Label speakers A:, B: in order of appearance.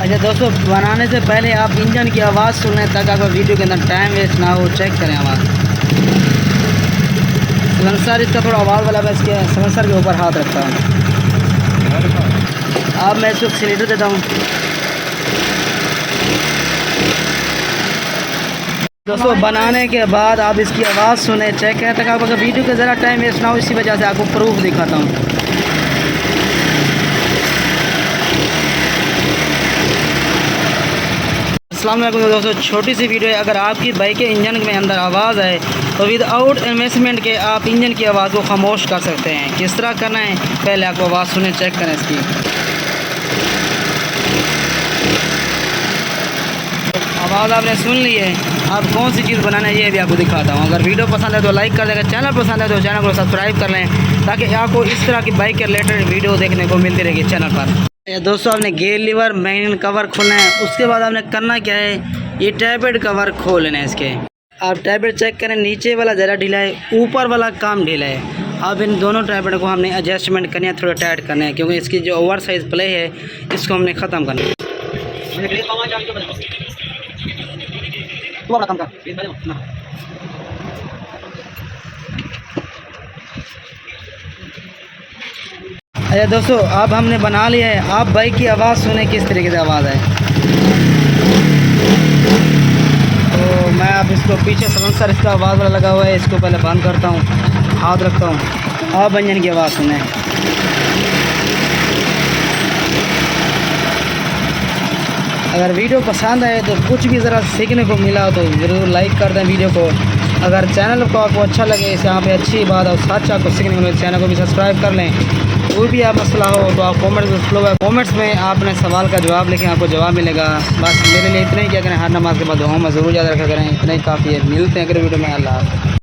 A: अच्छा दोस्तों, बनाने से पहले आप इंजन की आवाज़ सुन लें ताकि आपका वीडियो के अंदर टाइम वेस्ट ना हो। चेक करें आवाज़। सलेंसर इसका थोड़ा आवाज़ वाला, मैं इसके सलेंसर के ऊपर हाथ रखता हूँ। अब मैं इसको एक्सीलेटर देता हूँ। दोस्तों, बनाने के बाद आप इसकी आवाज़ सुने, चेक करें ताकि आपका वीडियो का ज़रा टाइम वेस्ट ना हो। इसी वजह से आपको प्रूफ दिखाता हूँ। अस्सलाम वालेकुम दोस्तों, छोटी सी वीडियो है। अगर आपकी बाइक के इंजन में अंदर आवाज़ है तो विदाउट इन्वेस्टमेंट के आप इंजन की आवाज़ को खामोश कर सकते हैं। किस तरह करना है, पहले आपको आवाज़ सुने, चेक करें इसकी आवाज़। आपने सुन ली है। अब कौन सी चीज़ बनाना है ये भी आपको दिखाता हूँ। अगर वीडियो पसंद है तो लाइक कर देगा, चैनल पसंद है तो चैनल को सब्सक्राइब कर लें ताकि आपको इस तरह की बाइक के रिलेटेड वीडियो देखने को मिलती रहेगी चैनल पर। दोस्तों, आपने गेयर लीवर, मैग्नेट कवर खोलना है। उसके बाद आपने करना क्या है, ये टैबलेट कवर खोल लेना है इसके। आप टैबलेट चेक करें, नीचे वाला ज़रा ढीला है, ऊपर वाला काम ढीला है। अब इन दोनों टैबलेट को हमने एडजस्टमेंट करनी है, थोड़ा टाइट करना है क्योंकि इसकी जो ओवर साइज़ प्ले है इसको हमने ख़त्म करना है। अच्छा दोस्तों, अब हमने बना लिया है। आप बाइक की आवाज़ सुने किस तरीके से आवाज़ है। तो मैं अब इसको पीछे सलेंसर इसका आवाज़ वाला लगा हुआ है, इसको पहले बंद करता हूँ, हाथ रखता हूँ। अब इंजन की आवाज़ सुने। अगर वीडियो पसंद आए तो कुछ भी ज़रा सीखने को मिला तो ज़रूर लाइक कर दें वीडियो को। अगर चैनल को आपको अच्छा लगे, इसे यहाँ पे अच्छी बात और सच आपको सीखने को मिले, चैनल को भी सब्सक्राइब कर लें। कोई भी आप मसला हो तो आप कमेंट्स में आपने सवाल का जवाब लिखें, आपको जवाब मिलेगा। बस मेरे लिए इतना ही क्या करें, हर नमाज के बाद दुआ में ज़रूर याद रखा करें। इतना ही काफ़ी है। मिलते हैं अगले वीडियो में। अल्लाह हाफ़िज़।